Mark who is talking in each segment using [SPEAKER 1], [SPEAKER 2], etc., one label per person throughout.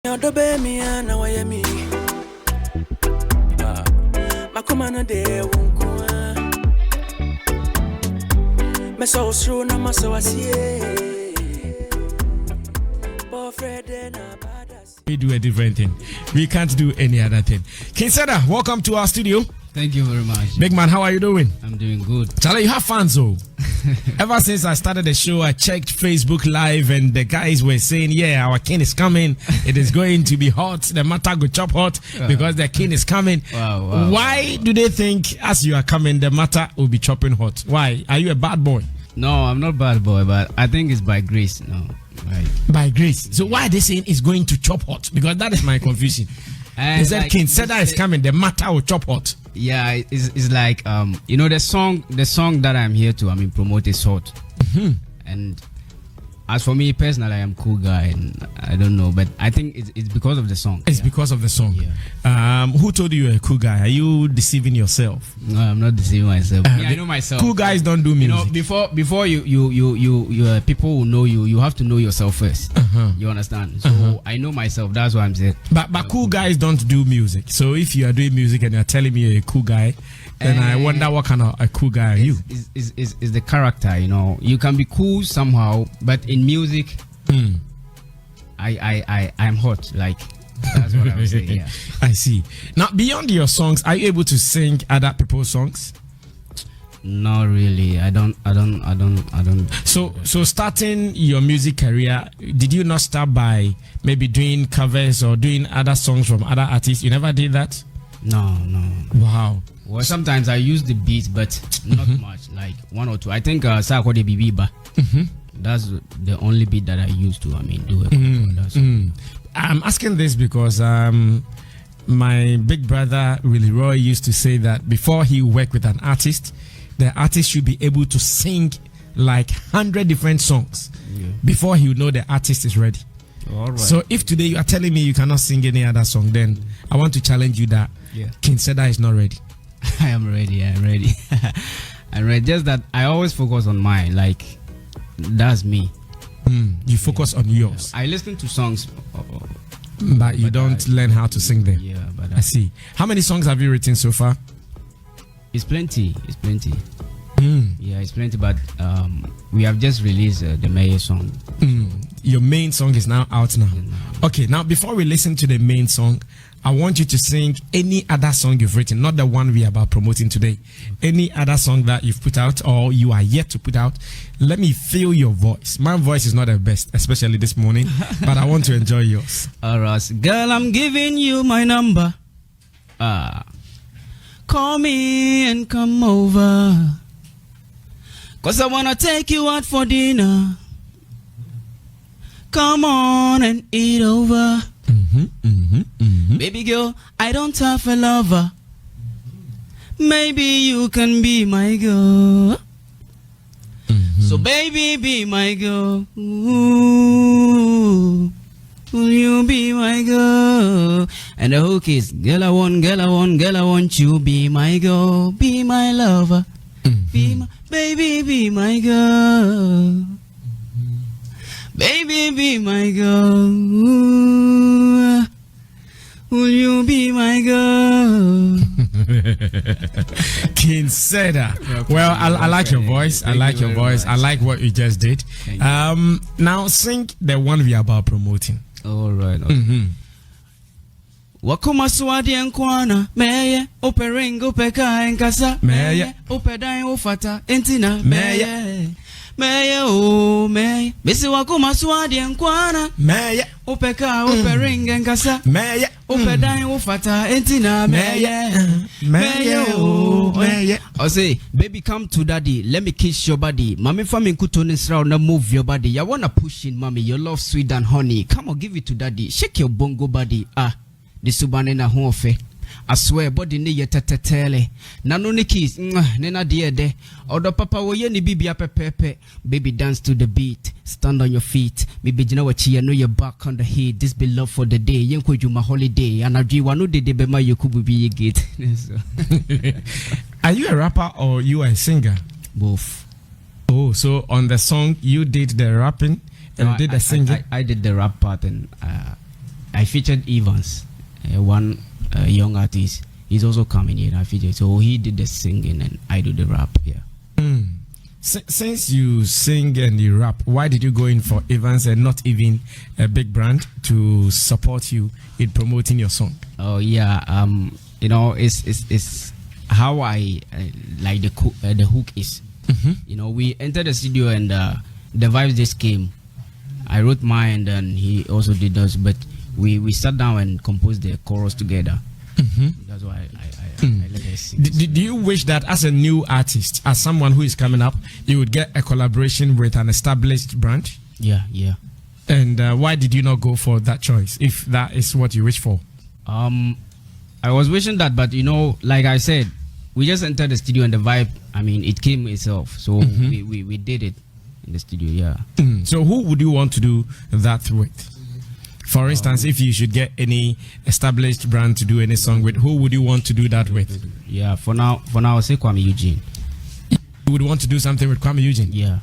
[SPEAKER 1] We do a different thing. We can't do any other thing. Qing Cedar, welcome to our studio.
[SPEAKER 2] Thank you very much.
[SPEAKER 1] Big man, how are you doing?
[SPEAKER 2] I'm doing good.
[SPEAKER 1] Charlie, you have fans, though. Ever since I started the show, I checked Facebook Live and the guys were saying, yeah, our king is coming. It is going to be hot. The matter go chop hot because the king is coming.
[SPEAKER 2] Wow,
[SPEAKER 1] Why do they think as you are coming, the matter will be chopping hot? Why? Are you a bad boy?
[SPEAKER 2] No, I'm not bad boy, but I think it's by grace. No, right.
[SPEAKER 1] By grace. So why are they saying it's going to chop hot? Because that is my confusion. They said Qing Cedar is coming, the matter will chop hot.
[SPEAKER 2] Yeah, it's like you know the song that I'm here to promote is hot. And as for me personally, I am cool guy and I don't know, but I think it's because of the song.
[SPEAKER 1] It's because of the song.
[SPEAKER 2] Yeah.
[SPEAKER 1] Who told you you're a cool guy? Are you deceiving yourself?
[SPEAKER 2] No, I'm not deceiving myself. I know myself.
[SPEAKER 1] Cool guys don't do music.
[SPEAKER 2] You know, before you people will know you. You have to know yourself first. You understand? So I know myself. That's what I'm saying.
[SPEAKER 1] But cool guys don't do music. So if you are doing music and you're telling me you're a cool guy, then I wonder what kind of a cool guy are you?
[SPEAKER 2] Is the character, you know. You can be cool somehow, but in music, I'm hot. Like that's what I would say. Yeah.
[SPEAKER 1] I see. Now, beyond your songs, are you able to sing other people's songs?
[SPEAKER 2] Not really. I don't.
[SPEAKER 1] So starting your music career, did you not start by maybe doing covers or doing other songs from other artists? You never did that?
[SPEAKER 2] No.
[SPEAKER 1] Wow.
[SPEAKER 2] Well, sometimes I use the beats, but not much, like one or two. I think Sako de Bibiba. That's the only beat that I used to, do it.
[SPEAKER 1] I'm asking this because my big brother Willie Roy used to say that before he worked with an artist, the artist should be able to sing like 100 different songs before he would know the artist is ready.
[SPEAKER 2] All right.
[SPEAKER 1] So if today you are telling me you cannot sing any other song, then I want to challenge you that Qing Cedar is not ready.
[SPEAKER 2] I am ready. I'm ready. I'm ready. Just that I always focus on mine. Like that's me.
[SPEAKER 1] You focus on yours.
[SPEAKER 2] I listen to songs,
[SPEAKER 1] but you don't learn how to sing them.
[SPEAKER 2] Yeah, but
[SPEAKER 1] I see. How many songs have you written so far?
[SPEAKER 2] It's plenty. Yeah, it's plenty. But we have just released the Mayor song.
[SPEAKER 1] Your main song is now out now. Okay, now before we listen to the main song, I want you to sing any other song you've written, not the one we are about promoting today. Any other song that you've put out or you are yet to put out. Let me feel your voice. My voice is not the best, especially this morning, but I want to enjoy yours.
[SPEAKER 2] Alright, girl, I'm giving you my number. Call me and come over, 'cause I wanna take you out for dinner. Come on and eat over. Baby girl, I don't have a lover. Maybe you can be my girl. So baby, be my girl. Ooh, will you be my girl? And the hook is, girl I want you. Be my girl, be my lover. Be my, baby, be my girl. Baby, be my girl. Ooh, will you be my girl?
[SPEAKER 1] Qing Cedar. Well, I like your voice. I like your voice. I like what you just did. Now sing the one we are about promoting.
[SPEAKER 2] All right. Wakuma swadi enkwana meye operingo peka enkasa meye opedai ofata entina meye Missy wakuma swadi enkwana meye opeka operingo enkasa meye opedai ofata entina meye. I say, baby, come to daddy. Let me kiss your body. Mommy, family kutoni srao na move your body. You wanna push in, mommy. Your love sweet and honey. Come on, give it to daddy. Shake your bongo body. The subane na hofe. I swear, body ni yetetetele. Nano ni kiss, nena diede. Odo papa wo ye ni bibi pepe. Baby dance to the beat. Stand on your feet. Maybe you know what you know you're back on the heat. This be love for the day. Yenko you my holiday. And I dream one day de bema yokubu be ye gate.
[SPEAKER 1] Are you a rapper or you are a singer?
[SPEAKER 2] Both.
[SPEAKER 1] Oh, so on the song you did the rapping and did the singing?
[SPEAKER 2] I did the rap part and I featured Evans, one young artist. He's also coming in. I featured. So he did the singing and I do the rap. Yeah.
[SPEAKER 1] Since you sing and you rap, why did you go in for Evans and not even a big brand to support you in promoting your song?
[SPEAKER 2] Oh yeah. You know, it's how I like the hook is. You know, we entered the studio and the vibes just came. I wrote mine and he also did those, but we sat down and composed the chorus together. That's why I let her sing.
[SPEAKER 1] Do you wish that as a new artist, as someone who is coming up, you would get a collaboration with an established brand?
[SPEAKER 2] Yeah.
[SPEAKER 1] And why did you not go for that choice, if that is what you wish for?
[SPEAKER 2] I was wishing that, but you know, like I said, we just entered the studio and the vibe, I mean, it came itself. So we did it in the studio, yeah.
[SPEAKER 1] So who would you want to do that with? For instance, if you should get any established brand to do any song with, who would you want to do that with?
[SPEAKER 2] Yeah, for now I'll say Kuami Eugene.
[SPEAKER 1] You would want to do something with Kuami Eugene?
[SPEAKER 2] Yeah.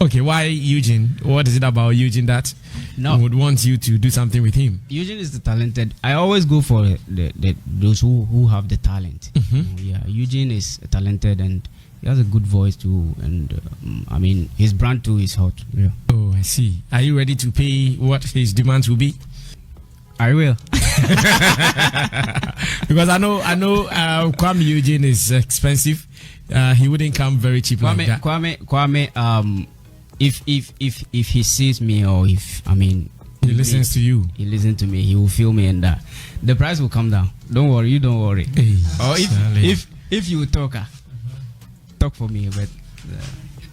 [SPEAKER 1] Okay, why Eugene? What is it about Eugene that would want you to do something with him?
[SPEAKER 2] Eugene is the talented. I always go for those who have the talent. Yeah, Eugene is talented and he has a good voice too. And I mean, his brand too is hot. Yeah.
[SPEAKER 1] Oh, I see. Are you ready to pay what his demands will be?
[SPEAKER 2] I will.
[SPEAKER 1] Because I know Kuami Eugene is expensive. He wouldn't come very cheap like that.
[SPEAKER 2] Kuami, if he sees me, or if he
[SPEAKER 1] listens to you,
[SPEAKER 2] he listens to me, he will feel me, and the price will come down. Don't worry, you don't worry.
[SPEAKER 1] Hey,
[SPEAKER 2] or if you talk for me, but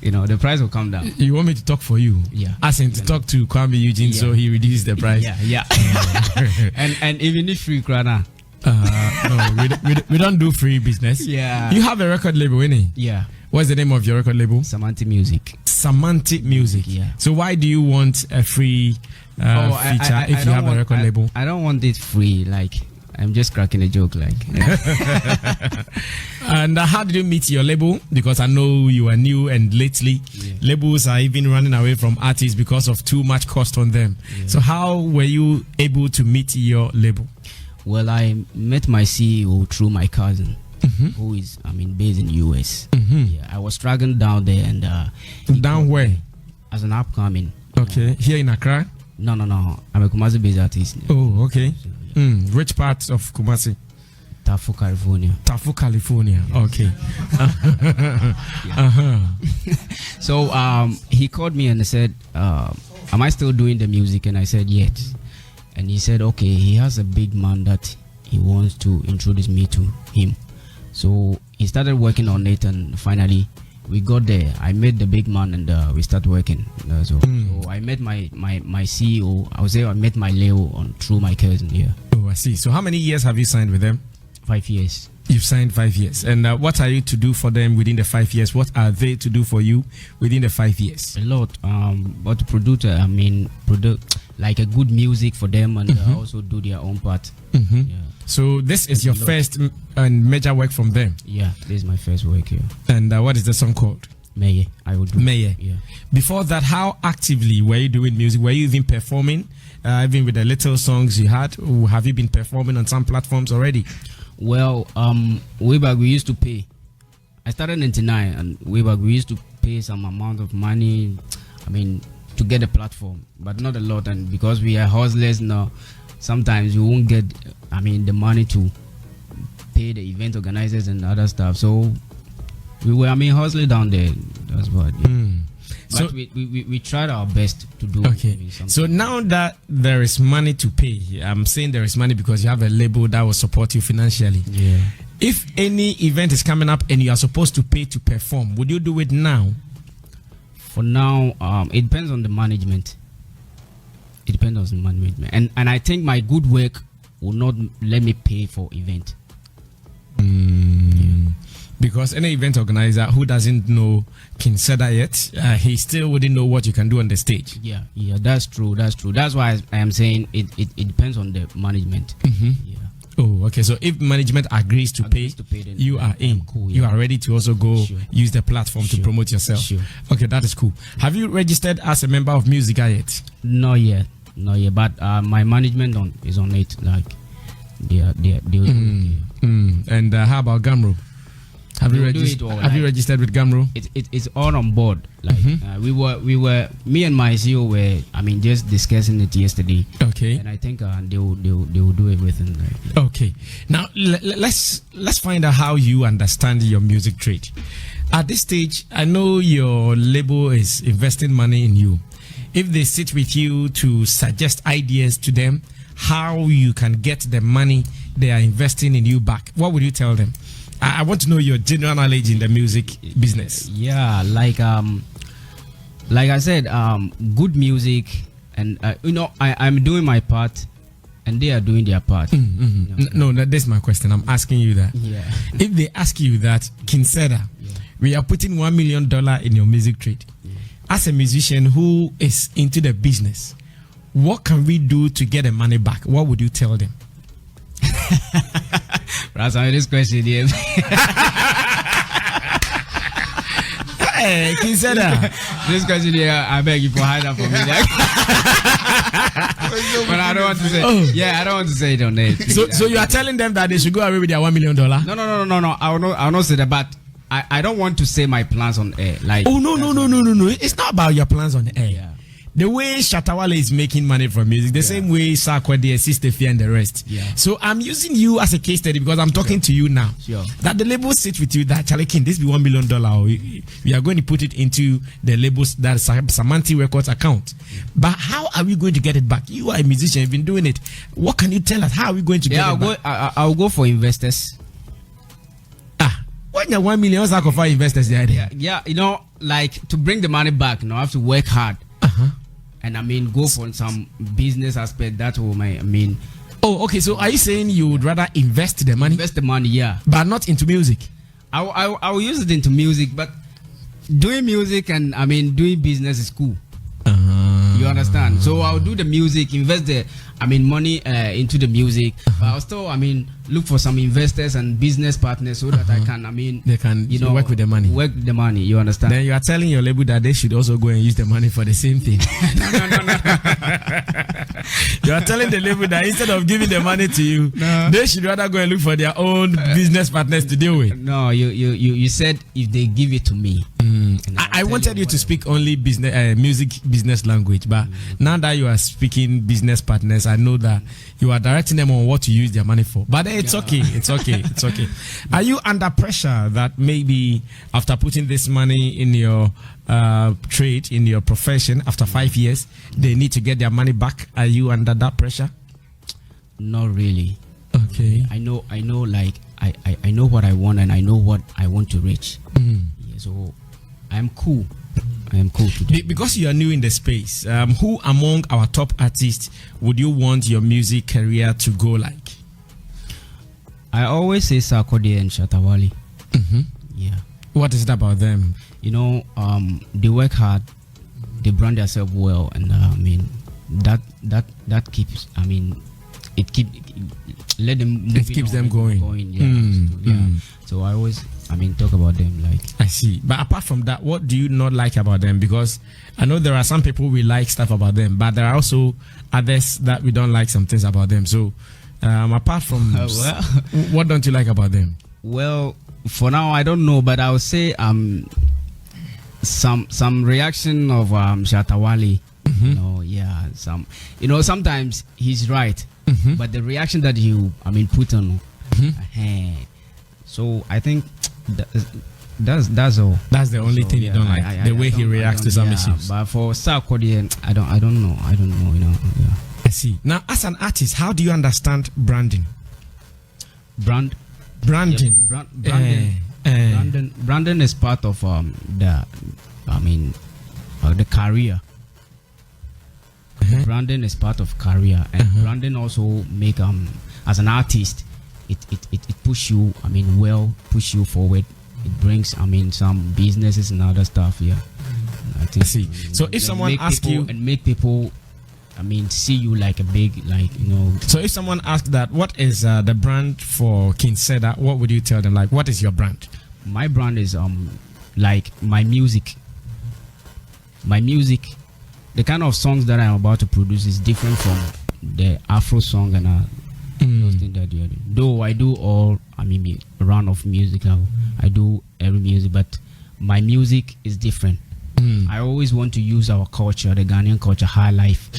[SPEAKER 2] you know, the price will come down.
[SPEAKER 1] You want me to talk for you?
[SPEAKER 2] Yeah.
[SPEAKER 1] As in to talk to Kuami Eugene, so he reduces the price.
[SPEAKER 2] Yeah. and even if free krana.
[SPEAKER 1] No, we don't do free business.
[SPEAKER 2] Yeah.
[SPEAKER 1] You have a record label, innit?
[SPEAKER 2] Yeah.
[SPEAKER 1] What's the name of your record label?
[SPEAKER 2] Samanti Music.
[SPEAKER 1] Samanti Music.
[SPEAKER 2] Yeah.
[SPEAKER 1] So why do you want a free feature if you have a record label?
[SPEAKER 2] I don't want it free. Like, I'm just cracking a joke. Like.
[SPEAKER 1] And how did you meet your label? Because I know you are new, and lately labels are even running away from artists because of too much cost on them. Yeah. So how were you able to meet your label? Well,
[SPEAKER 2] I met my CEO through my cousin, who is, based in US. Yeah, I was struggling down there, and
[SPEAKER 1] down where?
[SPEAKER 2] As an upcoming.
[SPEAKER 1] Okay, here in Accra.
[SPEAKER 2] No. I'm a Kumasi-based artist.
[SPEAKER 1] Oh, okay. Which part of Kumasi?
[SPEAKER 2] Tafu,
[SPEAKER 1] California. Okay.
[SPEAKER 2] So he called me and he said, "Am I still doing the music?" And I said, "Yes." And he said, okay, he has a big man that he wants to introduce me to him. So he started working on it, and finally we got there. I met the big man, and we started working. So I met my CEO. I would say I met my Leo through my cousin. Yeah.
[SPEAKER 1] Oh, I see. So how many years have you signed with them?
[SPEAKER 2] 5 years.
[SPEAKER 1] You've signed 5 years. And what are you to do for them within the 5 years? What are they to do for you within the 5 years?
[SPEAKER 2] A lot. But to produce, like a good music for them, and also do their own part. Yeah.
[SPEAKER 1] So this is your first and major work from them?
[SPEAKER 2] Yeah, this is my first work here.
[SPEAKER 1] And what is the song called?
[SPEAKER 2] Meye. I would do.
[SPEAKER 1] Meye.
[SPEAKER 2] Yeah.
[SPEAKER 1] Before that, how actively were you doing music? Were you even performing? Even with the little songs you had? Or have you been performing on some platforms already?
[SPEAKER 2] Well, way back we used to pay. I started in 99, and way back we used to pay some amount of money, to get a platform, but not a lot. And because we are hustlers now, sometimes you won't get, the money to pay the event organizers and other stuff. So we were, hustling down there. That's what. Yeah. But so we tried our best to do.
[SPEAKER 1] Okay. So now that there is money to pay, I'm saying there is money because you have a label that will support you financially.
[SPEAKER 2] Yeah.
[SPEAKER 1] If any event is coming up and you are supposed to pay to perform, would you do it now?
[SPEAKER 2] For now, it depends on the management. It depends on the management, and I think my good work will not let me pay for event.
[SPEAKER 1] Yeah. Because any event organizer who doesn't know Qing Cedar yet, he still wouldn't know what you can do on the stage.
[SPEAKER 2] Yeah, that's true. That's why I am saying it depends on the management. Yeah.
[SPEAKER 1] Oh, okay. So if management agrees to pay, then you are in. Cool, yeah. You are ready to also go use the platform to promote yourself.
[SPEAKER 2] Sure.
[SPEAKER 1] Okay, that is cool. Have you registered as a member of Musica yet?
[SPEAKER 2] Not yet. No, yeah, but my management is on it. Like they.
[SPEAKER 1] And how about Gumroad? Have you registered with Gumroad?
[SPEAKER 2] It's all on board. Like we were me and my CEO were just discussing it yesterday.
[SPEAKER 1] Okay.
[SPEAKER 2] And I think they will do everything. Like,
[SPEAKER 1] okay. Now let's find out how you understand your music trade. At this stage, I know your label is investing money in you. If they sit with you to suggest ideas to them, how you can get the money they are investing in you back, what would you tell them? I want to know your general knowledge in the music business.
[SPEAKER 2] Yeah, like I said, good music, and I'm doing my part, and they are doing their part.
[SPEAKER 1] No, that's my question. I'm asking you that.
[SPEAKER 2] Yeah.
[SPEAKER 1] If they ask you that, Qing Cedar, we are putting $1 million in your music trade. As a musician who is into the business, what can we do to get the money back? What would you tell them?
[SPEAKER 2] That's this question here.
[SPEAKER 1] Hey, Qing Cedar.
[SPEAKER 2] This question here, I beg you for hide that for me. But I don't want to say. Oh. Yeah, I don't want to say it on there.
[SPEAKER 1] So you are telling them that they should go away with their $1 million?
[SPEAKER 2] No. I will not say that, but I don't want to say my plans on air. Like,
[SPEAKER 1] oh no. It's not about your plans on air.
[SPEAKER 2] Yeah.
[SPEAKER 1] The way Shatta Wale is making money from music, the same way Sarkodie, Sister Fia, and the rest.
[SPEAKER 2] Yeah.
[SPEAKER 1] So I'm using you as a case study because I'm talking to you now.
[SPEAKER 2] Sure.
[SPEAKER 1] That the label sits with you that Charlie King, this be $1 million. We are going to put it into the labels that Samanti Records account. But how are we going to get it back? You are a musician, you've been doing it. What can you tell us? How are we going to get it back?
[SPEAKER 2] I'll go for investors.
[SPEAKER 1] When you're $1 million, for investors there.
[SPEAKER 2] Yeah, like to bring the money back, I have to work hard. And go for some business aspect. That will
[SPEAKER 1] Oh, okay. So are you saying you would rather invest the money?
[SPEAKER 2] Invest the money, yeah.
[SPEAKER 1] But not into music?
[SPEAKER 2] I will use it into music, but doing music and doing business is cool. You understand? So I'll do the music, invest the money into the music. But I'll still look for some investors and business partners so that I can
[SPEAKER 1] they can work with the money.
[SPEAKER 2] Work the money, you understand?
[SPEAKER 1] Then you are telling your label that they should also go and use the money for the same thing.
[SPEAKER 2] No.
[SPEAKER 1] You are telling the label that instead of giving the money to you, they should rather go and look for their own business partners to deal with.
[SPEAKER 2] No, you said if they give it to me.
[SPEAKER 1] I wanted you to speak only business music business language, but now that you are speaking business partners, I know that you are directing them on what to use their money for. But it's okay. It's okay. Are you under pressure that maybe after putting this money in your trade, in your profession, after 5 years, they need to get their money back? Are you under that pressure?
[SPEAKER 2] Not really.
[SPEAKER 1] Okay.
[SPEAKER 2] I know. Like I know what I want and I know what I want to reach. Yeah, so I am cool. Today.
[SPEAKER 1] Because you are new in the space, who among our top artists would you want your music career to go like?
[SPEAKER 2] I always say Sarkodie and Shatta Wale. Yeah.
[SPEAKER 1] What is it about them?
[SPEAKER 2] They work hard, they brand themselves well, and that keeps. Let them.
[SPEAKER 1] It keeps them going.
[SPEAKER 2] Yeah. So I always. Talk about them like.
[SPEAKER 1] I see. But apart from that, what do you not like about them? Because I know there are some people we like stuff about them, but there are also others that we don't like some things about them. So apart from what don't you like about them? Well,
[SPEAKER 2] for now I don't know, but I would say some reaction of Shatta Wale. Sometimes he's right, but the reaction that you put on so I think that's all.
[SPEAKER 1] That's the only thing you don't like. The way he reacts to some issues.
[SPEAKER 2] But for Sarkodie, I don't know.
[SPEAKER 1] I see. Now, as an artist, how do you understand branding?
[SPEAKER 2] Branding.
[SPEAKER 1] Yeah,
[SPEAKER 2] branding is part of the career. Branding is part of career, and branding also make as an artist. It push you, push you forward. It brings, some businesses and other stuff. Yeah,
[SPEAKER 1] I see. So if someone asks you
[SPEAKER 2] and make people, see you like a big,
[SPEAKER 1] So if someone asks that, what is the brand for Qing Cedar? What would you tell them? Like, what is your brand?
[SPEAKER 2] My brand is like my music. My music the kind of songs that I'm about to produce is different from the Afro song and those things that you're doing. Though I do all, I mean, round of music now. I do every music, but my music is different. I always want to use our culture, the Ghanaian culture, high life,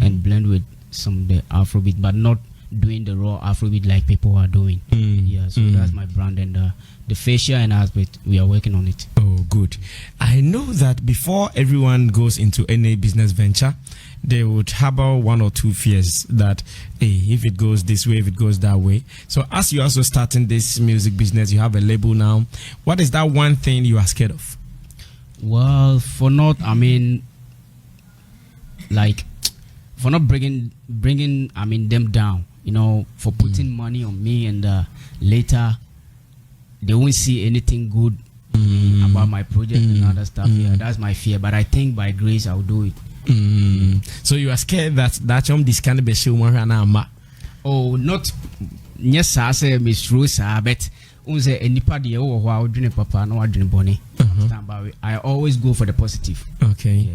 [SPEAKER 2] and blend with some of the Afrobeat, but not doing the raw Afrobeat like people are doing. Yeah, so that's my brand, and the facial and aspect, we are working on it.
[SPEAKER 1] Oh, good. I know that before everyone goes into any business venture, they would harbor one or two fears that, hey, if it goes this way, if it goes that way. So as you're also starting this music business, you have a label now. What is that one thing you are scared of?
[SPEAKER 2] Well, for not bringing them down, for putting money on me, and later they won't see anything good about my project and other stuff. Yeah, that's my fear, but I think by grace I'll do it.
[SPEAKER 1] So you are scared that this can be shown?
[SPEAKER 2] Oh, not yes, I say Miss Rosa, but anybody papa no bonnie. I always go for the positive.
[SPEAKER 1] Okay.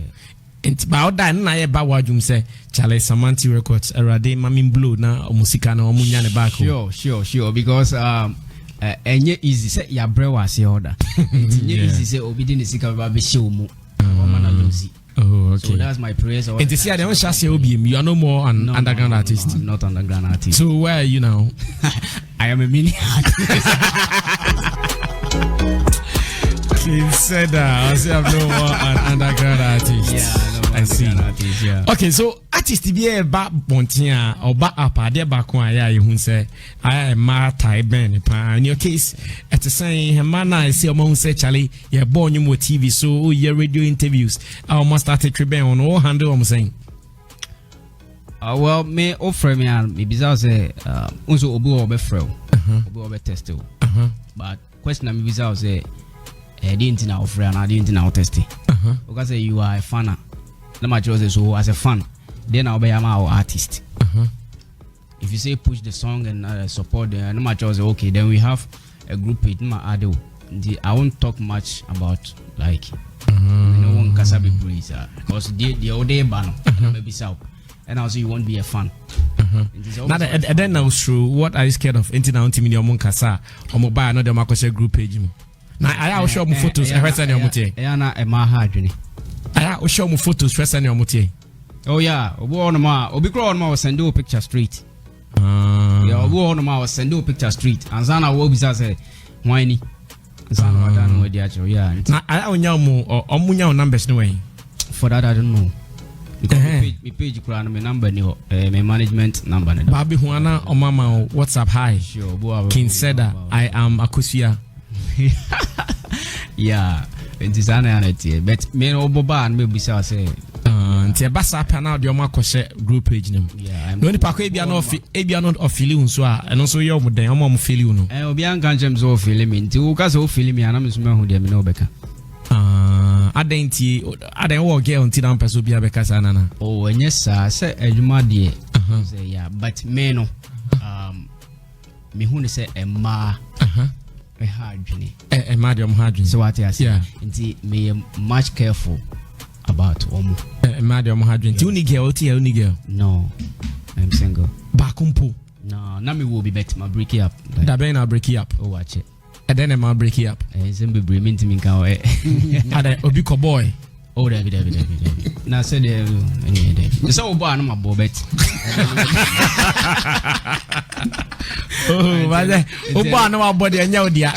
[SPEAKER 1] It's about that na e ba wadum say Charlie Samanti Records erade mamin blow na musika na omunya ne back.
[SPEAKER 2] Sure because enye easy say ya brewa say order. It's easy say obi di ne sika ba be show mu.
[SPEAKER 1] Oh, okay.
[SPEAKER 2] So that's my prayers.
[SPEAKER 1] And to see I don't say OBM, you are no more an underground artist.
[SPEAKER 2] I'm not underground artist.
[SPEAKER 1] So where are you now?
[SPEAKER 2] I am a mini artist.
[SPEAKER 1] Qing Cedar, I say I'm no more an underground artist.
[SPEAKER 2] Yeah,
[SPEAKER 1] I see.
[SPEAKER 2] Artist, yeah.
[SPEAKER 1] Okay, so artist be a back bontia or back up a dear back one. Yeah, you say I am my type ben. In your case, at the same manner, I see among say Charlie, you're born you more TV, so your radio interviews. I almost started to on all handle. I'm saying.
[SPEAKER 2] Well, me offer me and maybe I say also obu obe frail, obu obe test. But question me maybe I say didn't know offer and I didn't know test. Because you are a fan. The much was so as a fan, then I'll be our artist. If you say push the song and support the no much was okay, then we have a group page. I won't talk much about like no one kasabi praise because the old day ban maybe so, and also you won't be a fan.
[SPEAKER 1] Now then now true. What are you scared of? Into now team in your monkasa or mobile another Marcos group page. Now I show me photos. I heard your motive. I will show me photos first and your motive.
[SPEAKER 2] Oh yeah, obi on ma send you a picture street. Yeah, obi on ma send you a picture street. And Zana will be say whiny. Zana don't know the actual yeah.
[SPEAKER 1] Now I will know more or omunya numbers no way.
[SPEAKER 2] For that I don't know. Because me page my number my management number.
[SPEAKER 1] Baby Juana or Mama WhatsApp hi.
[SPEAKER 2] Sure,
[SPEAKER 1] Qing Cedar. I am Akusia.
[SPEAKER 2] Yeah. It is an anity, but me no boba and maybe say
[SPEAKER 1] nti basa pa na de o makose group page nim.
[SPEAKER 2] Yeah,
[SPEAKER 1] no ni pa ko ebia no of feeling so a eno so ye o den o mo feeling no.
[SPEAKER 2] Obi an kan chem so feeling me nti wo ka so feeling me ana me so me hu de me no beka.
[SPEAKER 1] Aden wo girl nti na person bia beka sa nana.
[SPEAKER 2] Oh, enye sa say adwuma de. Say yeah, but me no me hu ne say emma a hard journey.
[SPEAKER 1] A medium hard journey.
[SPEAKER 2] So what I say?
[SPEAKER 1] Yeah.
[SPEAKER 2] Indeed, me much careful about Omu.
[SPEAKER 1] A medium hard journey. You need girl, only girl.
[SPEAKER 2] No, I'm single.
[SPEAKER 1] Bakumpu.
[SPEAKER 2] No, now me will be better. My break it up.
[SPEAKER 1] That ben I break it up.
[SPEAKER 2] Oh, watch it.
[SPEAKER 1] And then I break it up.
[SPEAKER 2] Zembe bring to me cow.
[SPEAKER 1] Ada obiko boy.
[SPEAKER 2] Oh, David. Now said any so boy, I'm a bobet.
[SPEAKER 1] Oh, but Oba no body and yaw dia.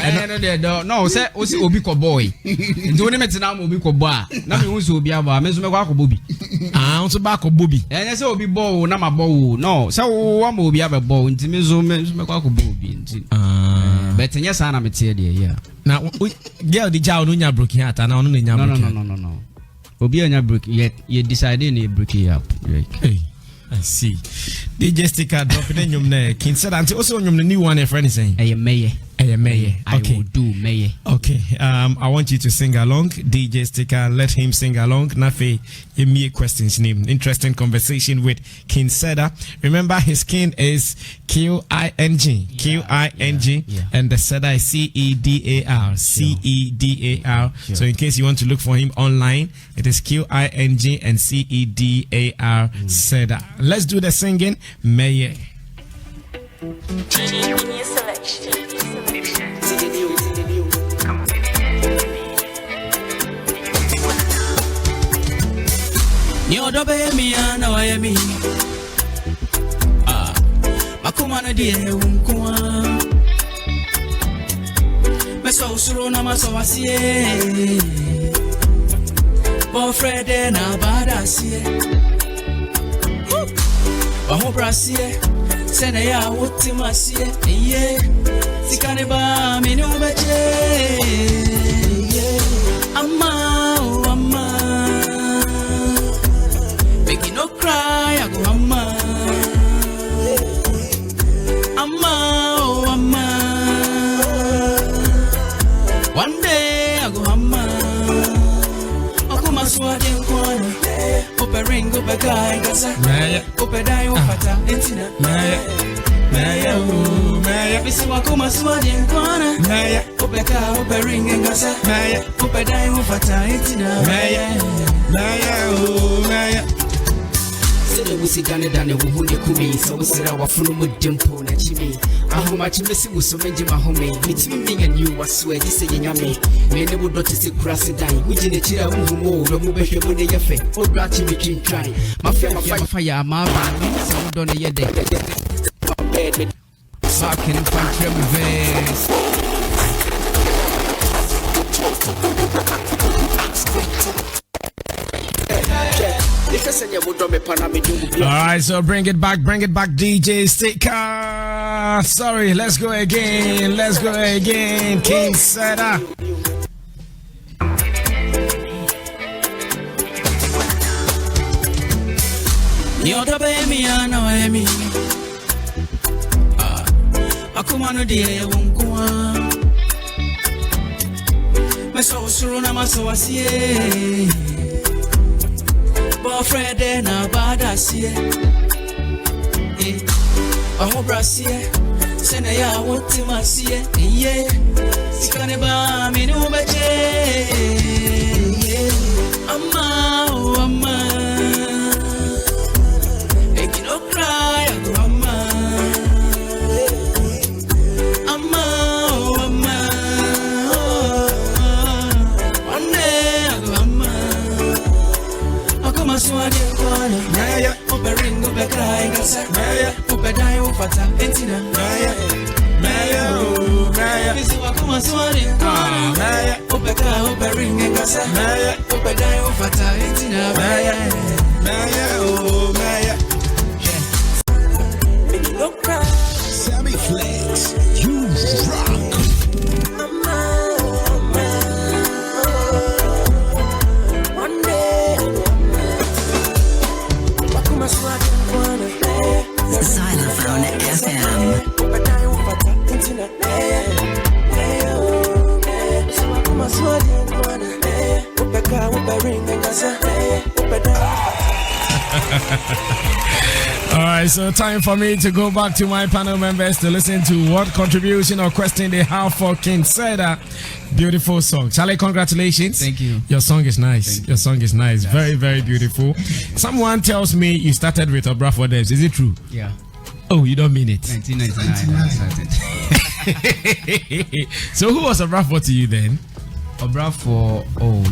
[SPEAKER 2] No, say obiko boy. Nti me tena mo obiko boy. Na me hu so obi aba, me so me kwa bobi.
[SPEAKER 1] So back bobi.
[SPEAKER 2] And say obi bow na ma bow. No, say wo ma obi aba bow. Nti me so me kwa bobi. Nti but nya sa na me tie de yeah.
[SPEAKER 1] Na girl di jaw no nya broken heart na no nya broken.
[SPEAKER 2] No. Obi anya break yet you decided to break it up.
[SPEAKER 1] Hey, I see. DJ sticker drop in nyum na Qing Cedar. Also nyum the new one friend is saying.
[SPEAKER 2] Hey, May.
[SPEAKER 1] Meye.
[SPEAKER 2] I
[SPEAKER 1] Okay.
[SPEAKER 2] will do Meye.
[SPEAKER 1] Okay. I want you to sing along. DJ Sticker, let him sing along. Nafe, me questions name. Interesting conversation with Qing Cedar. Remember, his king is Qing. Qing.
[SPEAKER 2] Yeah.
[SPEAKER 1] And the Cedar is Cedar. Cedar.
[SPEAKER 2] Sure.
[SPEAKER 1] So in case you want to look for him online, it is Qing and Cedar Cedar. Let's do the singing. Meye.
[SPEAKER 3] Nyodo be mi ana wa yemi makuma na die unkwa meso usuro na maso wasie bo frede na badasie wa ho brasie sene ya wotimasie ye sikane ba mi no beche ama oh ama make no cry, I go amma, amma, oh amma. One day I go amma. Ako maswadi nkwana, ope ring, ope guy, gasa, ope die, opata, entina, Maya, oh Maya. Missy wako maswadi nkwana, ope ka, ope ring, gasa, ope die, opata, entina, Maya, oh Maya.
[SPEAKER 2] We see Ghana than a woman kumi, so we said our full dimple na chimney. How much missing was so many my home, meeting me and you was swear this saying yummy. Many would not see grassy dying, which in the chair who remove your money effect, or gratitude between trying. My fire, my band, some done a year day. Sucking infantry reverse.
[SPEAKER 1] Alright, so bring it back, DJ Sticker. Sorry, let's go again, Qing Cedar.
[SPEAKER 3] Nyodo be mi ana wa yemi makuma no die unkwa meso usuro na maso wasie Frede na badasie aho brasie sene ya wotimasie ye sikane ba mi no beche amma oh amma make no cry go amma amma oh amma one day go amma Maswadi nkwana Maya Ope ring ope cry gasa Maya Ope die ufata entina Maya Maya oh Maya Misi wako maswadi nkwana Maya Ope ka ope ring gasa Maya Ope die ufata entina Maya Maya oh Maya Make no cry
[SPEAKER 4] Sammy Flex, you rock.
[SPEAKER 5] Xylophone FM.
[SPEAKER 1] All right, so time for me to go back to my panel members to listen to what contribution or question they have for Qing Cedar. Beautiful song. Charlie, congratulations.
[SPEAKER 2] Thank you.
[SPEAKER 1] Your song is nice. Your song is nice. Yes. Very, very beautiful. Someone tells me you started with Obra for Devs. Is it true?
[SPEAKER 2] Yeah.
[SPEAKER 1] Oh, you don't mean it.
[SPEAKER 2] 1999 I started.
[SPEAKER 1] So who was Obra for to you then?
[SPEAKER 2] Obra for or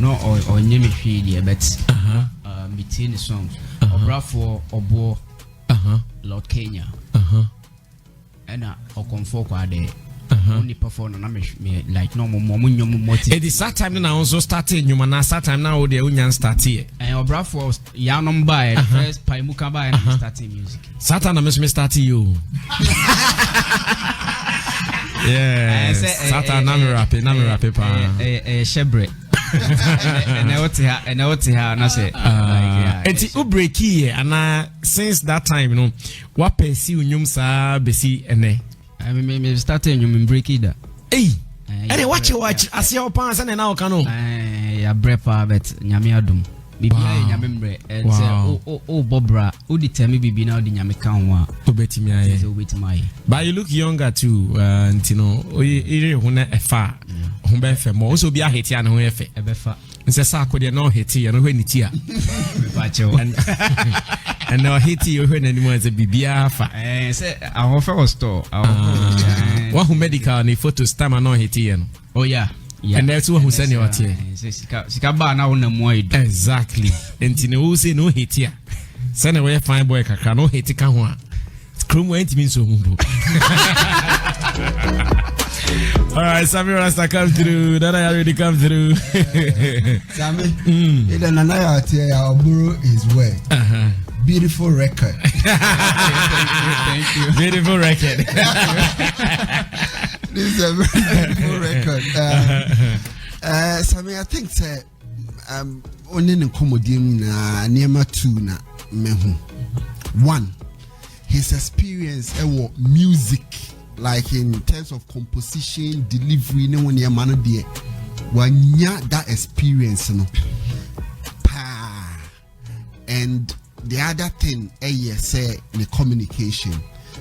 [SPEAKER 2] Nyemi Shidi, but between the songs. Obra for Obo, Lord Kenya, and Okonfo Kwade. Only perform and like no more. It is that time now also started. You man, that time now the union started. And Obra for Yanom by the first Paimuka by and starting music. Satan, I miss me starting you. Yeah, Satan, I'm rapping, Shebre. And I want to hear, and I say, it's Ubreki, and since that time, you know, what pursue Nyumsa, Bessie, and I started you in break either.
[SPEAKER 1] Hey, and watch I see our pants and now can
[SPEAKER 2] ya brepa bet nyame adom bibia nyame mbre oh bobra udi temi bibi na udi nyame kan wa
[SPEAKER 1] obetimi aye. But you look younger too, and you know ire huna efa ho be fe mo so bi aheti an ho efe
[SPEAKER 2] ebefa
[SPEAKER 1] nse sa akode no heti ya no hwe niti a and no heti yo hwe nani mo ze bibia fa
[SPEAKER 2] say ahofe was store
[SPEAKER 1] wa hu medical ni photo stammer no heti ya no.
[SPEAKER 2] Oh yeah.
[SPEAKER 1] And that's what who send you out here.
[SPEAKER 2] Sika ba na wona mo ido.
[SPEAKER 1] Exactly. Enti ne wo say no hate ya. Send away fine boy kakra no hate ka ho a. Scrum went mean so mumbo. All right, Sammy Rasta come through. That I already come through.
[SPEAKER 6] Sammy, it and I out here I'll borrow his word. Beautiful record.
[SPEAKER 1] Thank you. Beautiful record.
[SPEAKER 6] This is a very beautiful record. Sammy, I think only in comedian Nema 2 na mehu. One, his experience music, like in terms of composition, delivery, no one man there. Wanya that experience, no. And the other thing, say the communication,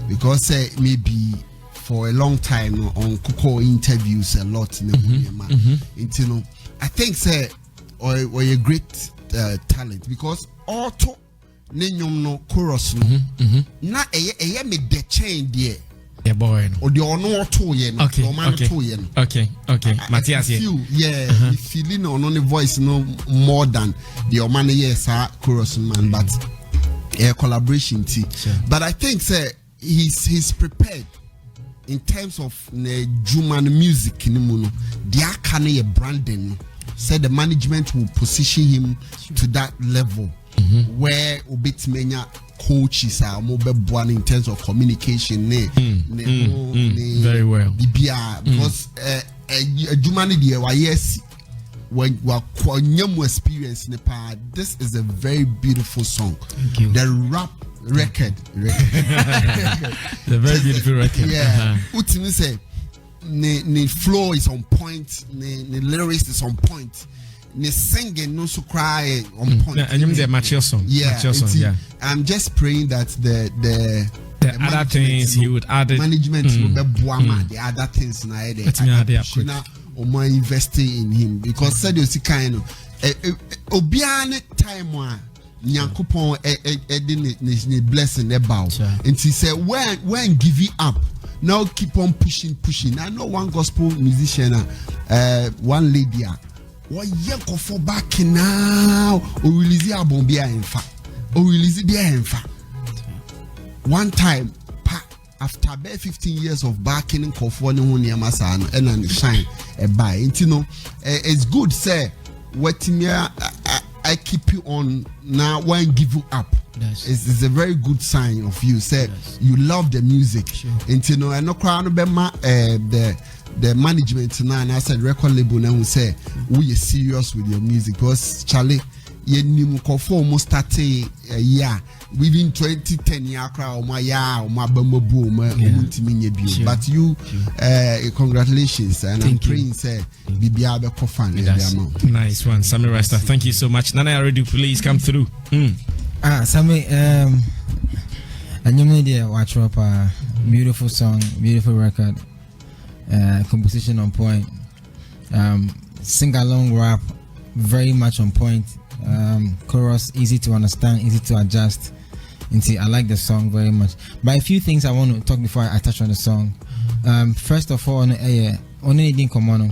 [SPEAKER 6] because maybe for a long time on Kuko interviews a lot, you know, I think say or a great talent because auto nenyum no chorus no na me the chain there.
[SPEAKER 1] Yeah, boy.
[SPEAKER 6] Or the ono to ye no.
[SPEAKER 1] Okay. Matthias here.
[SPEAKER 6] Yeah, feeling on the voice no more than the omane yes chorus man, but collaboration too. Sure. But I think say he's prepared in terms of the Juman music in muno. Dia kane branding. Said the management will position him to that level where ubit menya coaches are more in terms of communication.
[SPEAKER 1] Very well.
[SPEAKER 6] Because Jumani yes, when you are experience this is a very beautiful song. The rap record.
[SPEAKER 1] The very beautiful record.
[SPEAKER 6] Yeah. Utimi say the flow is on point, the lyrics is on point. The singing no so cry on point.
[SPEAKER 1] And you mean the mature song?
[SPEAKER 6] Yeah,
[SPEAKER 1] yeah.
[SPEAKER 6] I'm just praying that the
[SPEAKER 1] other things he would add it.
[SPEAKER 6] Management will be the other things now or investing in him because said you see kind of obiane time one Nyankopon a blessing about and he said when give it up now keep on pushing. I know one gospel musician one lady what yanko for back now or release the album be in fact or release it in fact one time after about 15 years of backing in Kofone Masano and shine a buy you know it's good say what I keep you on now won't give you up. It's a very good sign of you. Say you love the music. And you know, I know crown the management now and I said record label now will say we are serious with your music because Charlie ye nimu kofo almost 30 year within 2010 year crowd my bambu but you congratulations and I'm praying say bibia be kofan.
[SPEAKER 1] Nice one, Sammy Rasta. Thank you so much. Nana already please come through.
[SPEAKER 7] Sammy and you made a watch up beautiful song, beautiful record, composition on point, sing along rap very much on point. Chorus easy to understand, easy to adjust. And see, I like the song very much. But a few things I want to talk before I touch on the song. First of all, only didn't come on.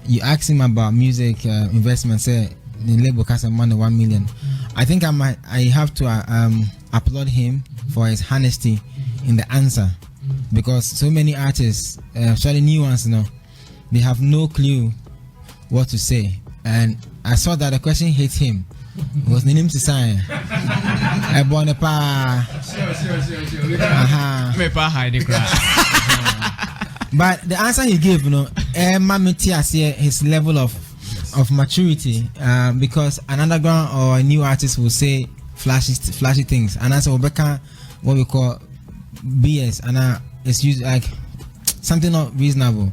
[SPEAKER 7] You asked him about music investment. Say the label cost money 1 million. I think I have to applaud him for his honesty in the answer because so many artists, especially new ones, they have no clue what to say. And I saw that the question hit him. It was the name to sign. I bought a pa. But the answer he gave, his level of maturity, because an underground or a new artist will say flashy things, and as Rebecca, what we call BS, and it's used like something not reasonable.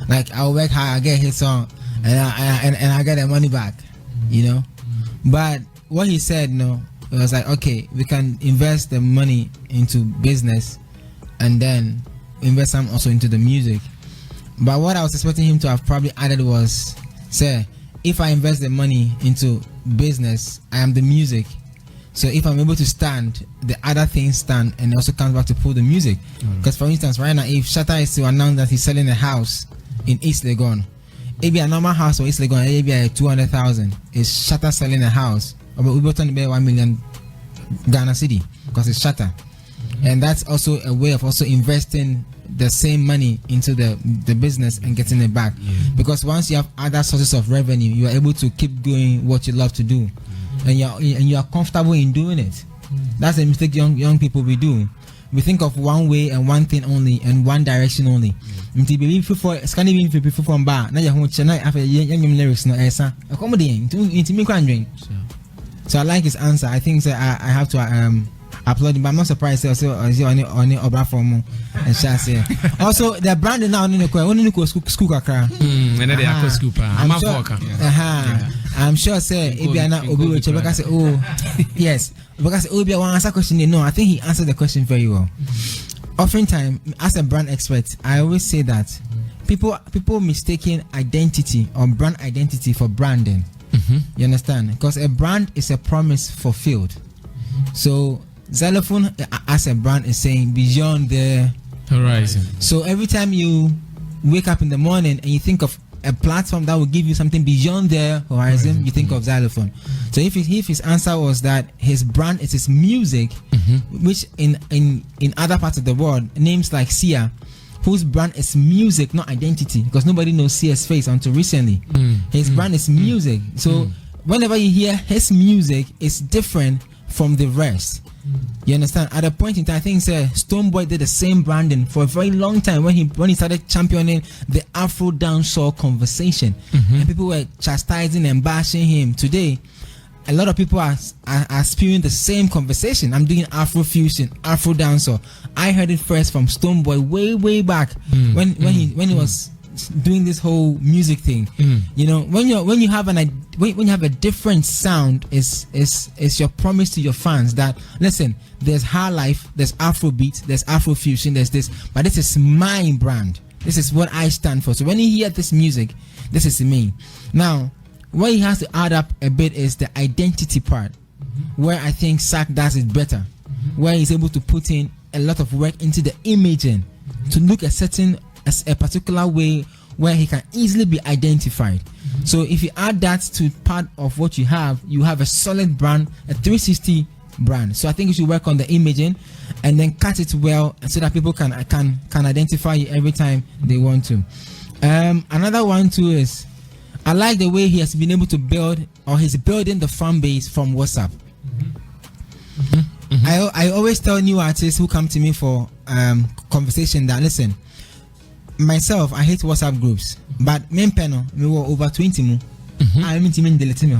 [SPEAKER 7] Like I'll work hard, I get his song, and I get the money back, you know. But what he said, no, it was like, okay, we can invest the money into business, and then invest some also into the music. But what I was expecting him to have probably added was, say, if I invest the money into business, I am the music. So if I'm able to stand, the other things stand, and it also comes back to pull the music. Because for instance, right now, if Shatta is to announce that he's selling a house in East Legon, maybe a normal house for East Legon, maybe a 200,000. Is Shatta selling a house? But we bought on the 1 million Ghana city because it's Shatta, and that's also a way of also investing the same money into the business and getting it back. Because once you have other sources of revenue, you are able to keep doing what you love to do, and you are comfortable in doing it. That's a mistake young people we do. We think of one way and one thing only and one direction only. So I like his answer. I think I have to applaud him, but I'm not surprised. Also, on Obra Formo and Shase. Also, the brand now only school kakra.
[SPEAKER 1] And they are school.
[SPEAKER 7] I'm sure. Say Ibiana Obi say, oh yes, because Obi one answer question. No, I think he answered the question very well. Oftentimes, as a brand expert, I always say that people mistaking identity or brand identity for branding. You understand? Because a brand is a promise fulfilled. So Xylophone as a brand is saying beyond the
[SPEAKER 1] horizon.
[SPEAKER 7] So every time you wake up in the morning and you think of a platform that will give you something beyond the horizon, you think of Xylophone. So if his answer was that his brand is his music, which in other parts of the world, names like Sia, whose brand is music, not identity, because nobody knows Sia's face until recently. His brand is music. So whenever you hear his music, it's different from the rest. You understand? At a point in time, I think Stonebwoy did the same branding for a very long time when he started championing the Afro dancehall conversation, and people were chastising and bashing him. Today, a lot of people are spewing the same conversation. I'm doing Afro fusion, Afro dancehall. I heard it first from Stonebwoy way back when he was doing this whole music thing. You know, when you have a different sound, is your promise to your fans that, listen, there's high life, there's Afrobeat, there's Afro fusion, there's this, but this is my brand. This is what I stand for. So when you hear this music, this is me. Now, what he has to add up a bit is the identity part, where I think Sack does it better, where he's able to put in a lot of work into the imaging to look a particular way where he can easily be identified. So if you add that to part of what you have a solid brand, a 360 brand. So I think you should work on the imaging and then cut it well so that people can identify you every time they want to. Another one too is, I like the way he has been able to build, or he's building the fan base from WhatsApp. I always tell new artists who come to me for conversation that, listen, myself, I hate WhatsApp groups, but me were over 20 more. I mean, delete me.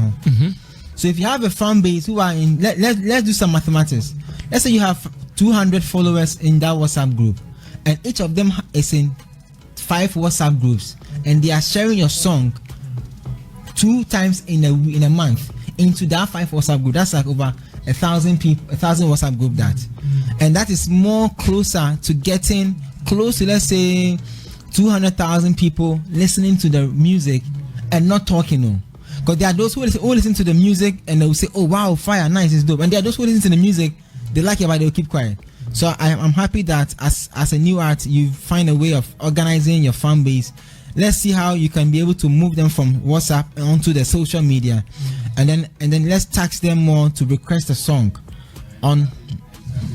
[SPEAKER 7] So if you have a fan base who are in, let's do some mathematics. Let's say you have 200 followers in that WhatsApp group, and each of them is in 5 WhatsApp groups, and they are sharing your song 2 times in a month into that 5 WhatsApp group. That's like over 1,000 people, 1,000 WhatsApp group and that is more closer to getting close to, let's say, 200,000 people listening to the music and not talking. No, because there are those who listen to the music and they will say, oh wow, fire, nice, it's dope, and there are those who listen to the music, they like it but they will keep quiet. So I'm happy that as a new art, you find a way of organizing your fan base. Let's see how you can be able to move them from WhatsApp onto the social media, and then let's tax them more to request a song on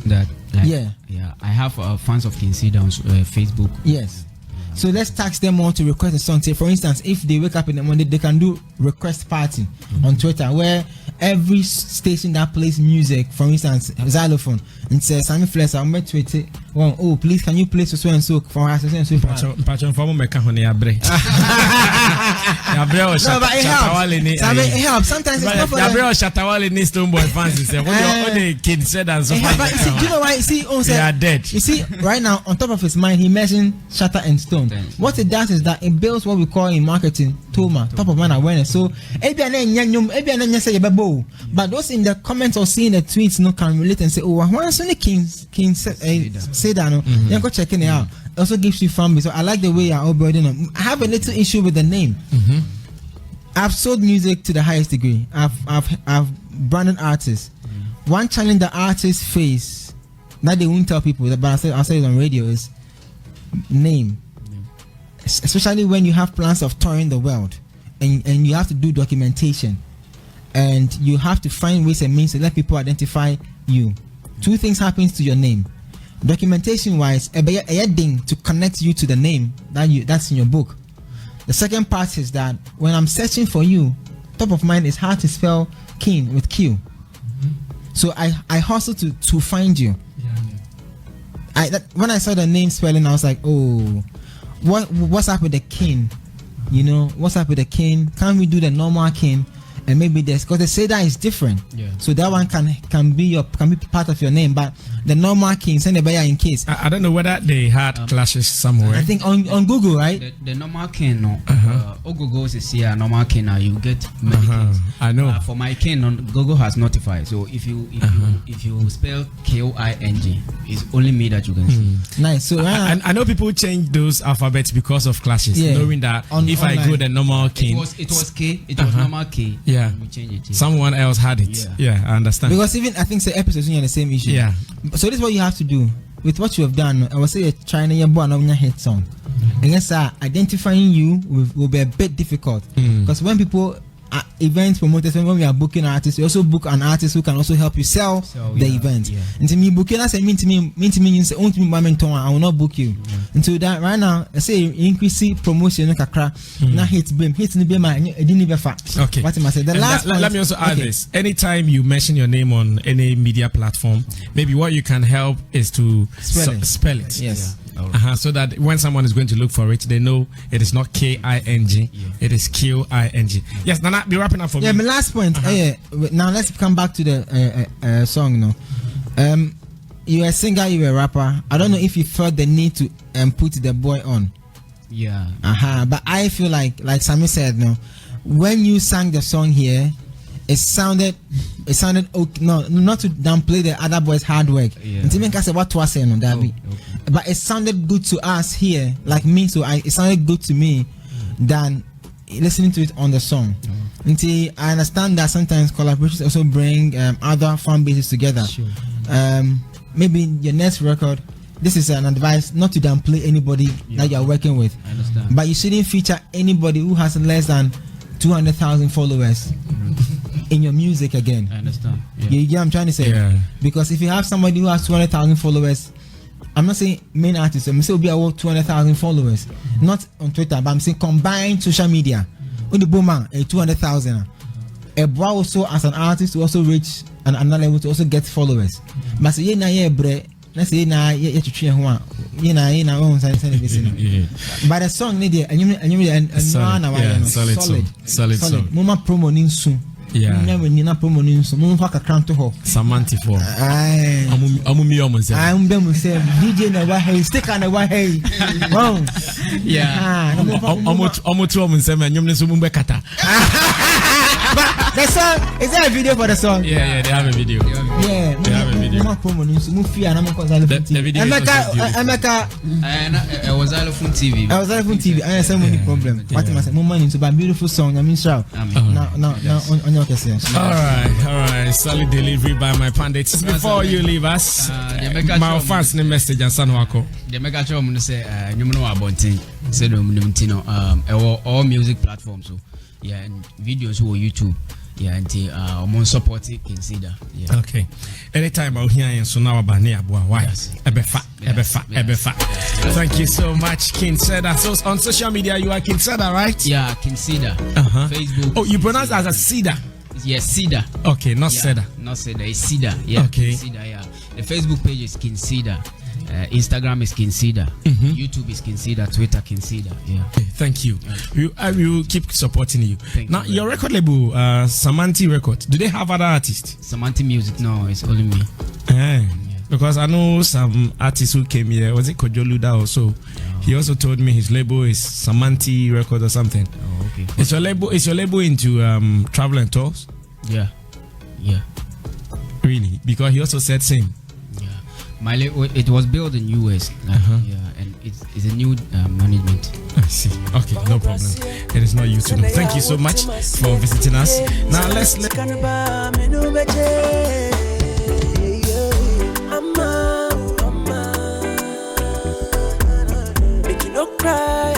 [SPEAKER 2] that. Like,
[SPEAKER 7] yeah.
[SPEAKER 2] I have fans of Qing Cedar on Facebook.
[SPEAKER 7] Yes. So let's tax them more to request a song. Say, for instance, if they wake up in the morning, they can do request party on Twitter, where every station that plays music, for instance, xylophone, and says, Sammy Flex, I'm going to tweet it. Oh, please, can you play so and so for us? So and so.
[SPEAKER 1] Patron for me, can you abre?
[SPEAKER 7] No, but it helps. Sometimes it's not for
[SPEAKER 1] Gabriel Shatawale needs to boy fans. When the kid said and so far,
[SPEAKER 7] you know why? See,
[SPEAKER 1] they are dead.
[SPEAKER 7] You see, right now, on top of his mind, he mentioned Shatter and Stone. What it does is that it builds what we call in marketing, TOMA, top of mind awareness. So, but those in the comments or seeing the tweets, no, can relate and say, oh, why is only Qing Cedar? No, you go checking it out. It also gives you fun. So I like the way you're all burdened on. I have a little issue with the name. I've sold music to the highest degree. I've branded artists. One challenge the artists face that they won't tell people, but I'll say it on radio, is name. Especially when you have plans of touring the world and you have to do documentation and you have to find ways and means to let people identify you. Two things happens to your name. Documentation wise, a thing to connect you to the name that's in your book. The second part is that when I'm searching for you, top of mind is how to spell King with Q. So I hustle to find you. When I saw the name spelling, I was like, oh, what's up with the King? You know, what's up with the King? Can't we do the normal King? And maybe there's, because they say that is different. So that one can be part of your name, but the normal King, send it by in case.
[SPEAKER 1] I don't know whether they had clashes somewhere.
[SPEAKER 7] I think on Google, right?
[SPEAKER 3] The normal King, no. Google is here, normal King, you get many Kings.
[SPEAKER 1] I know.
[SPEAKER 3] For my King, Google has notified. So if you spell King, it's only me that you can see.
[SPEAKER 7] Nice. So
[SPEAKER 1] I know people change those alphabets because of clashes, knowing that if I go the normal King,
[SPEAKER 3] it was K, it was normal K.
[SPEAKER 1] Yeah,
[SPEAKER 3] we change it.
[SPEAKER 1] Someone else had it. Yeah, I understand.
[SPEAKER 7] Because even I think the episodes when you're the same issue.
[SPEAKER 1] Yeah.
[SPEAKER 7] So this is what you have to do with what you have done. I will say you're trying to born on your hit song. And yes, identifying you will be a bit difficult because when people events promoters, when we are booking artists, we also book an artist who can also help you sell the event. And to me, booking us mean to me you say, I will not book you. And so that right now, I say increase promotion now hits beam I didn't even fact.
[SPEAKER 1] Okay.
[SPEAKER 7] What am I saying? The last
[SPEAKER 1] let me also add this. Anytime you mention your name on any media platform, maybe what you can help is to spell it.
[SPEAKER 7] Yes.
[SPEAKER 1] So that when someone is going to look for it, they know it is not King, it is Qing. Yes, Nana, be wrapping up for me.
[SPEAKER 7] Yeah, my last point. Now let's come back to the song now. You're a singer, you're a rapper. I don't know if you felt the need to put the boy on.
[SPEAKER 3] Yeah.
[SPEAKER 7] But I feel like Sammy said, no, when you sang the song here, it sounded okay. No, not to downplay the other boys' hard work. But it sounded good to us here, like me. So it sounded good to me than listening to it on the song. I understand that sometimes collaborations also bring other fan bases together.
[SPEAKER 3] Sure.
[SPEAKER 7] Maybe your next record, this is an advice not to downplay anybody that you are working with.
[SPEAKER 3] I understand.
[SPEAKER 7] But you shouldn't feature anybody who has less than 200,000 followers in your music again.
[SPEAKER 3] I understand.
[SPEAKER 7] You get what I'm trying to say?
[SPEAKER 1] Yeah.
[SPEAKER 7] Because if you have somebody who has 200,000 followers, I'm not saying main artists, I'm saying be about 200,000 followers, not on Twitter, but I'm saying combined social media. On the boomer, 200,000. A boy also as an artist to also reach another level to also get followers. But say let's say but the song need solid. Mama promo ninsu.
[SPEAKER 1] Yeah.
[SPEAKER 7] Nina promo ninsu. Mama ka kranto ho.
[SPEAKER 1] Samanti for.
[SPEAKER 7] I'm them say DJ na wa hey, stick on the wa hey. Wow.
[SPEAKER 3] Yeah.
[SPEAKER 7] But the song, is there a video for the song?
[SPEAKER 1] Yeah, they have a video.
[SPEAKER 7] Yeah,
[SPEAKER 1] they have a video.
[SPEAKER 7] The
[SPEAKER 1] video
[SPEAKER 3] I was on TV.
[SPEAKER 7] I was on TV. I had so many problems. What am I saying? More money to buy beautiful song. I mean, shout. Now, on your case.
[SPEAKER 1] All right. Solid delivery by my pandits. Before you leave us, my fans name message and Sanwako.
[SPEAKER 3] The mega show I'm say, you know about thing. Said all music platforms. So. Yeah, and videos on YouTube. Yeah, and I'm on support Qing Cedar. Yeah.
[SPEAKER 1] Okay. Anytime I'll hear you, so now I'm why? Ebefa. Thank you so much, Qing Cedar. So on social media, you are Qing Cedar, right?
[SPEAKER 3] Yeah, Qing Cedar. Facebook.
[SPEAKER 1] Oh, you pronounce as a cedar.
[SPEAKER 2] Yes, Cedar.
[SPEAKER 1] Okay, not Cedar.
[SPEAKER 2] Not Cedar. It's Cedar. Yeah.
[SPEAKER 1] Okay.
[SPEAKER 2] Cedar. Yeah. The Facebook page is Qing Cedar. Instagram is Qing Cedar. YouTube is Qing Cedar. Twitter Qing Cedar. Yeah.
[SPEAKER 1] Okay, thank you. I will keep supporting you.
[SPEAKER 2] Thank
[SPEAKER 1] now,
[SPEAKER 2] you
[SPEAKER 1] your record label, Samanti Record. Do they have other artists?
[SPEAKER 2] Samanti Music. No, it's only me.
[SPEAKER 1] Because I know some artists who came here. Was it Kojoluda also? He also told me his label is Samanti Record or something.
[SPEAKER 2] Oh, okay.
[SPEAKER 1] Is your label into travel and tours?
[SPEAKER 2] Yeah. Yeah.
[SPEAKER 1] Really? Because he also said same.
[SPEAKER 2] Yeah. My label, it was built in US. Yeah, and it's a new management.
[SPEAKER 1] I see. Okay, no problem. It is not you to know. Thank you so much for visiting us. Now let's
[SPEAKER 3] cry.